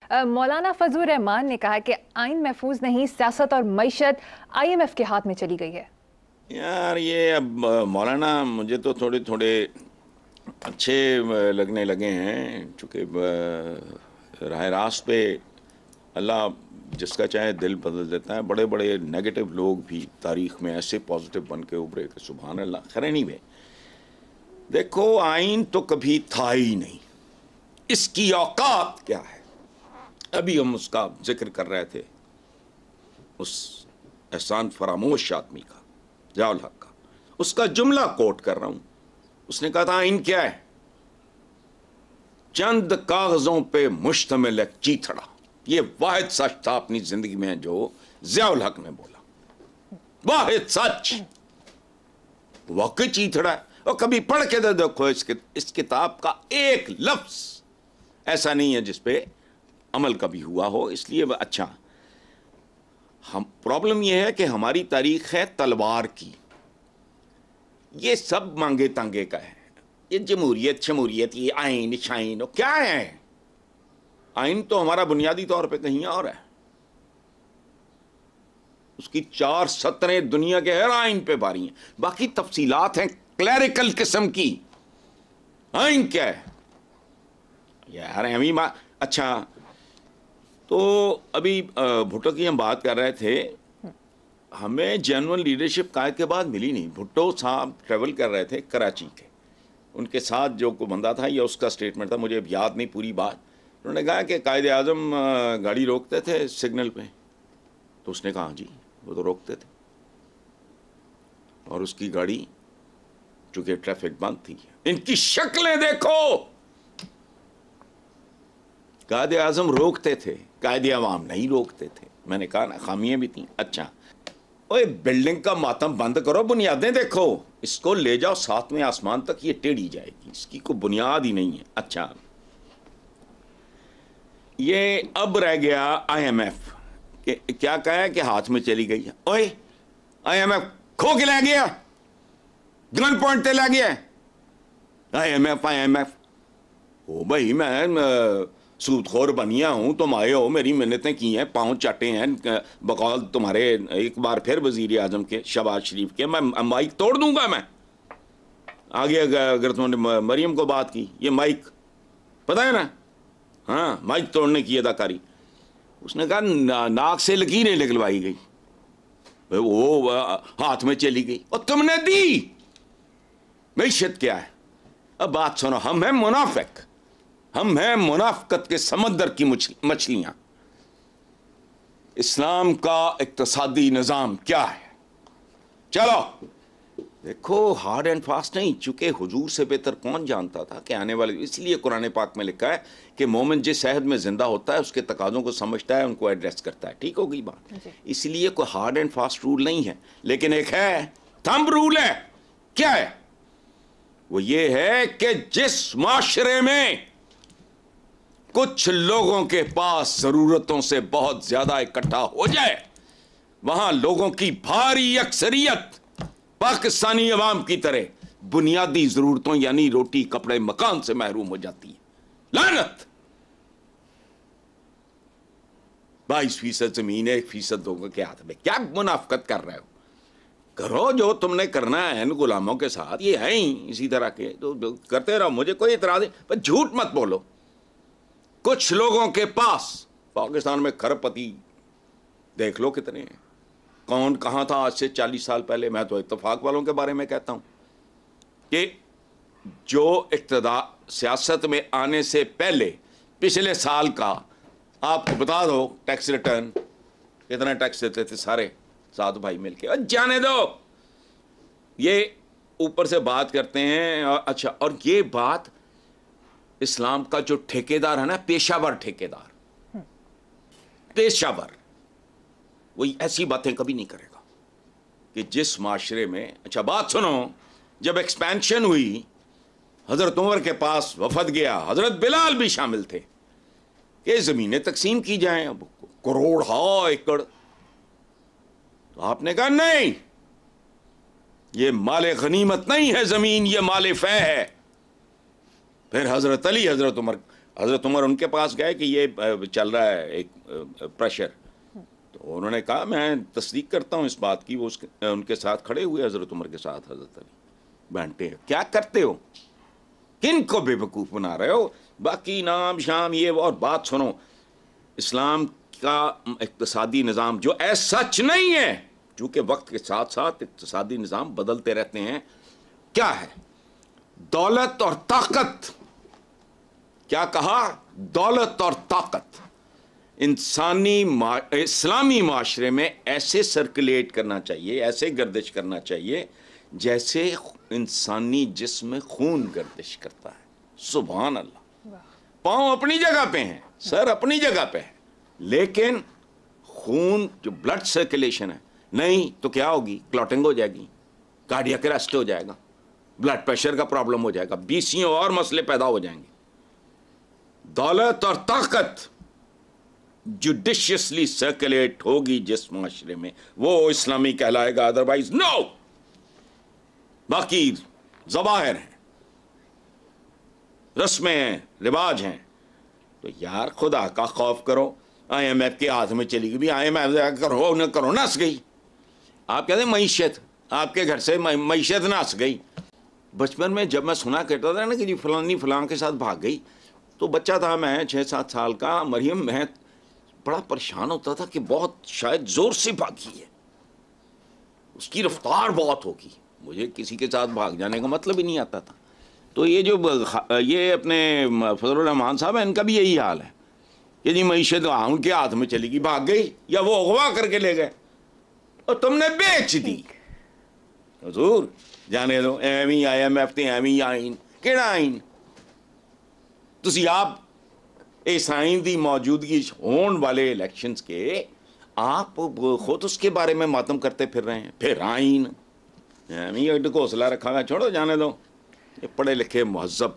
मौलाना फजल रहमान ने कहा कि आइन महफूज नहीं, सियासत और मईशत IMF के हाथ में चली गई है। यार ये अब मौलाना मुझे तो थोड़े थोड़े अच्छे लगने लगे हैं, चूँकि राह रास्त पे अल्लाह जिसका चाहे दिल बदल देता है। बड़े बड़े नेगेटिव लोग भी तारीख़ में ऐसे पॉजिटिव बन के उभरे कि सुभान अल्लाह। खैर एनीवे, देखो आइन तो कभी था ही नहीं, इसकी औकात क्या है। अभी हम उसका जिक्र कर रहे थे, उस एहसान फरामोश आदमी का, ज़ियाउल हक का, उसका जुमला कोट कर रहा हूँ। उसने कहा था आइन क्या है? चंद कागजों पे मुश्तमिल एक चीथड़ा। ये वाहिद सच था अपनी जिंदगी में जो ज़ियाउल हक ने बोला, वाहिद सच। वाकई चीथड़ा है। और कभी पढ़ के तो देखो इस किताब का एक लफ्ज ऐसा नहीं है जिसपे अमल कभी हुआ हो। इसलिए अच्छा, हम प्रॉब्लम यह है कि हमारी तारीख है तलवार की। ये सब मांगे तांगे का है। ये जमहूरियत शमूरियत, ये आइन शाइन क्या है? आइन तो हमारा बुनियादी तौर पे कहीं और है। उसकी 4 सतरें दुनिया के हर आइन पे भारी हैं, बाकी तफसीलात हैं क्लैरिकल किस्म की। आइन क्या है यार? अच्छा, तो अभी भुट्टो की हम बात कर रहे थे। हमें जेन्युइन लीडरशिप कायद के बाद मिली नहीं। भुट्टो साहब ट्रेवल कर रहे थे कराची के, उनके साथ जो कोई बंदा था या उसका स्टेटमेंट था, मुझे अब याद नहीं पूरी बात। उन्होंने कहा कि कायद आज़म गाड़ी रोकते थे सिग्नल पे, तो उसने कहा जी वो तो रोकते थे, और उसकी गाड़ी चूंकि ट्रैफिक बंद थी। इनकी शक्लें देखो, कायद आज़म रोकते थे, कायद अवाम नहीं रोकते थे। मैंने कहा ना खामियां भी थी। अच्छा, ओए बिल्डिंग का मातम बंद करो, बुनियादें देखो। इसको ले जाओ 7वें आसमान तक, ये टेढ़ी जाएगी, इसकी कोई बुनियाद ही नहीं है। अच्छा, ये अब रह गया IMF के क्या कहा है कि हाथ में चली गई है। ओए IMF खो के ले गया, गन पॉइंट पे ले गया। IMF ओ भाई, मैं सूदखोर बनिया हूं, तुम आए हो, मेरी मिन्नतें की हैं, पाँव चाटे हैं बकौल तुम्हारे एक बार फिर वजीर आजम के शहबाज शरीफ के। मैं माइक तोड़ दूंगा। मैं आगे अगर तुमने मरियम को बात की, ये माइक पता है ना, हाँ, माइक तोड़ने की अदाकारी। उसने कहा नाक से लकीरें निकलवाई गई, वो हाथ में चली गई, और तुमने दी। मैशत क्या है? अब बात सुनो, हम हैं मुनाफिक, हम हैं मुनाफिकत के समंदर की मछलियां। इस्लाम का इक्तिसादी निज़ाम क्या है? चलो देखो, हार्ड एंड फास्ट नहीं, चूंकि हुजूर से बेहतर कौन जानता था कि आने वाले। इसलिए कुरान पाक में लिखा है कि मोमिन जिस शहद में जिंदा होता है उसके तकाज़ों को समझता है, उनको एड्रेस करता है। ठीक हो गई बात? इसलिए कोई हार्ड एंड फास्ट रूल नहीं है, लेकिन एक है थंब रूल है। क्या है वो? ये है कि जिस माशरे में कुछ लोगों के पास जरूरतों से बहुत ज्यादा इकट्ठा हो जाए, वहां लोगों की भारी अक्सरियत पाकिस्तानी अवाम की तरह बुनियादी जरूरतों यानी रोटी कपड़े मकान से महरूम हो जाती है। लानत! 22% जमीन 1% लोगों के हाथ में। क्या मुनाफिकत कर रहे हो? करो जो तुमने करना है इन गुलामों के साथ, ये है ही इसी तरह के, तो करते रहो, मुझे कोई इतराज नहीं, पर झूठ मत बोलो। कुछ लोगों के पास पाकिस्तान में खरबपति देख लो कितने हैं। कौन कहां था आज से 40 साल पहले? मैं तो इत्तेफाक वालों के बारे में कहता हूं कि जो इक़्तिदार सियासत में आने से पहले पिछले साल का आपको बता दो टैक्स रिटर्न, कितना टैक्स देते थे सारे 7 भाई मिलके। और जाने दो, ये ऊपर से बात करते हैं। अच्छा, और ये बात इस्लाम का जो ठेकेदार है ना, पेशावर ठेकेदार, पेशावर, वो ऐसी बातें कभी नहीं करेगा कि जिस माशरे में। अच्छा बात सुनो, जब एक्सपेंशन हुई, हजरत उमर के पास वफद गया, हजरत बिलाल भी शामिल थे कि जमीनें तकसीम की जाएं, अब करोड़ एकड़। तो आपने कहा नहीं, ये माले गनीमत नहीं है जमीन, ये माले फै है। फिर हजरत अली, हजरत उमर, حضرت عمر ان کے پاس گئے کہ یہ چل رہا ہے ایک پریشر، تو انہوں نے کہا میں تصدیق کرتا ہوں اس بات کی. وہ ان کے ساتھ کھڑے ہوئے حضرت عمر کے ساتھ. حضرت علی بیٹھے کیا کرتے ہو، کن کو بے وقوف بنا رہے ہو، باقی نام شام یہ وہ، اور بات سنو، اسلام کا اقتصادی نظام جو سچ نہیں ہے، چونکہ وقت کے ساتھ ساتھ اقتصادی نظام بدلتے رہتے ہیں، کیا ہے؟ دولت اور طاقت. کیا کہا؟ دولت اور طاقت. اسلامی معاشرے میں ایسے سرکولیٹ کرنا چاہیے، ایسے گردش کرنا چاہیے جیسے انسانی جسم میں خون گردش کرتا ہے. سبحان اللہ. پاؤں اپنی جگہ پہ ہیں، سر اپنی جگہ پہ ہے، لیکن خون جو بلڈ سرکولیشن ہے نہیں تو کیا ہوگی؟ کلوٹنگ ہو جائے گی، کارڈیاک اریسٹ ہو جائے گا، بلڈ پریشر کا پرابلم ہو جائے گا، 20 اور مسئلے پیدا ہو جائیں گے. دولت اور طاقت جوڈیشیسلی سرکولیٹ ہوگی جس معاشرے میں، وہ اسلامی کہلائے گا، ادروائز نو. باقی ظواہر ہیں، رسمیں ہیں، رواج ہیں. تو یار خدا کا خوف کرو. آئی ایم ایف کے ہاتھ میں چلی گئی بھی، آئی ایم ایف کرو نہ کرو، نس گئی. آپ کہتے ہیں معیشت، آپ کے گھر سے معیشت نس گئی. بچپن میں جب میں سنا کرتا تھا نا کہ جی فلانی فلاں کے ساتھ بھاگ گئی، تو بچہ تھا میں 6-7 سال کا، مریم، میں بڑا پریشان ہوتا تھا کہ بہت شاید زور سے بھاگی ہے، اس کی رفتار بہت ہوگی. مجھے کسی کے ساتھ بھاگ جانے کا مطلب ہی نہیں آتا تھا. تو یہ جو یہ اپنے فضل الرحمان صاحب ہیں، ان کا بھی یہی حال ہے کہ جی معیشت ان کے ہاتھ میں چلی گئی، بھاگ گئی، یا وہ اغوا کر کے لے گئے اور تم نے بیچ دی. حضور جانے دو، ایویں آئی ایم ایف تے ایویں آئین، کیڑا آئین؟ تسی آپ اس آئین دی موجودگی ہون والے الیکشنز کے آپ خود اس کے بارے میں ماتم کرتے پھر رہے ہیں. پھر آئین ایویں گھونسلہ رکھا ہوا، چھوڑو جانے دو. یہ پڑھے لکھے مہذب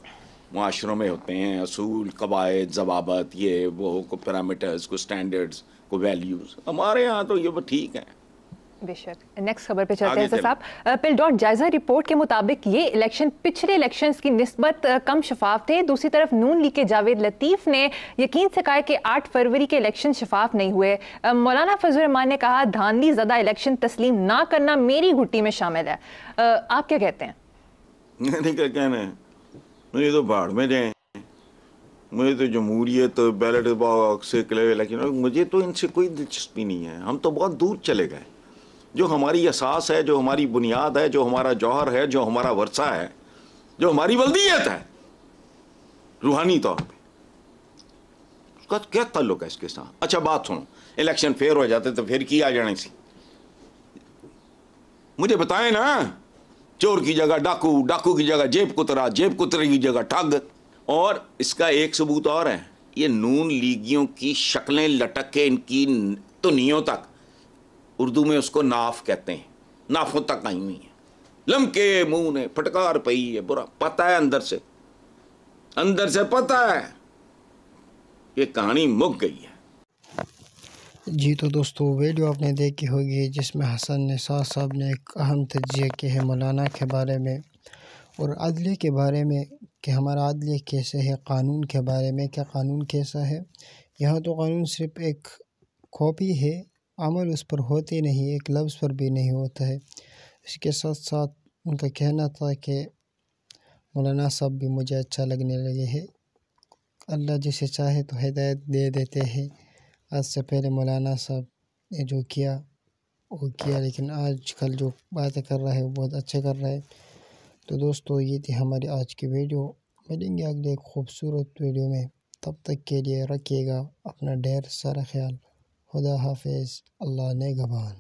معاشروں میں ہوتے ہیں اصول، قواعد، ضوابط، یہ وہ، کو پیرامیٹرز، کو سٹینڈرڈز، کو ویلیوز. ہمارے ہاں تو یہ وہ ٹھیک ہے. بے شک. نیکسٹ خبر پہ چلتے ہیں سر صاحب. پل ڈاٹ جائزہ رپورٹ کے مطابق یہ الیکشن پچھلے الیکشنز کی نسبت کم شفاف تھے. دوسری طرف نون لیگ کے جاوید لطیف نے یقین سے کہا کہ 8 فروری کے الیکشن شفاف نہیں ہوئے. مولانا فضل الرحمان نے کہا دھاندلی زدہ الیکشن تسلیم نہ کرنا میری گھٹی میں شامل ہے. آپ کیا کہتے ہیں؟ نہیں کیا کہنا ہے، مجھے تو بھاڑ میں جائیں، مجھے تو جمہوریت، بیلٹ باکس، الیکشن، مجھے تو ان سے کوئی دلچسپی نہیں ہے. ہم تو بہت دور چلے گئے. جو ہماری اساس ہے، جو ہماری بنیاد ہے، جو ہمارا جوہر ہے، جو ہمارا ورثہ ہے، جو ہماری ولدیت ہے روحانی طور پہ، اس کا کیا تعلق ہے اس کے ساتھ؟ اچھا بات سنو، الیکشن فیئر ہو جاتے تو پھر کی آ جانے سی؟ مجھے بتائیں نا، چور کی جگہ ڈاکو، ڈاکو کی جگہ جیب کترا، جیب کترے کی جگہ ٹھگ. اور اس کا ایک ثبوت اور ہے، یہ نون لیگیوں کی شکلیں لٹک کے ان کی تنیوں تک، اردو میں اس کو ناف کہتے ہیں، نافوں تک آئی ہوئی ہیں، لمکے منہ نے، پھٹکار پئی ہے، برا پتہ ہے اندر سے پتہ ہے یہ کہانی مک گئی ہے. جی تو دوستو ویڈیو آپ نے دیکھی ہوگی جس میں حسن نثار صاحب نے ایک اہم تجزیہ کیا ہے مولانا کے بارے میں اور عدلیہ کے بارے میں کہ ہمارا عدلیہ کیسے ہے، قانون کے بارے میں کہ قانون کیسا ہے. یہاں تو قانون صرف ایک کاپی ہے، عمل اس پر ہوتے نہیں، ایک لفظ پر بھی نہیں ہوتا ہے. اس کے ساتھ ساتھ ان کا کہنا تھا کہ مولانا صاحب بھی مجھے اچھا لگنے لگے ہے، اللہ جسے چاہے تو ہدایت دے دیتے ہیں. آج سے پہلے مولانا صاحب نے جو کیا وہ کیا، لیکن آج کل جو باتیں کر رہا ہے وہ بہت اچھے کر رہا ہے. تو دوستو یہ تھی ہماری آج کی ویڈیو. ملیں گے اگلے ایک خوبصورت ویڈیو میں، تب تک کے لیے رکھیے گا اپنا ڈھیر سارا خیال. خدا حافظ، اللہ نگہبان.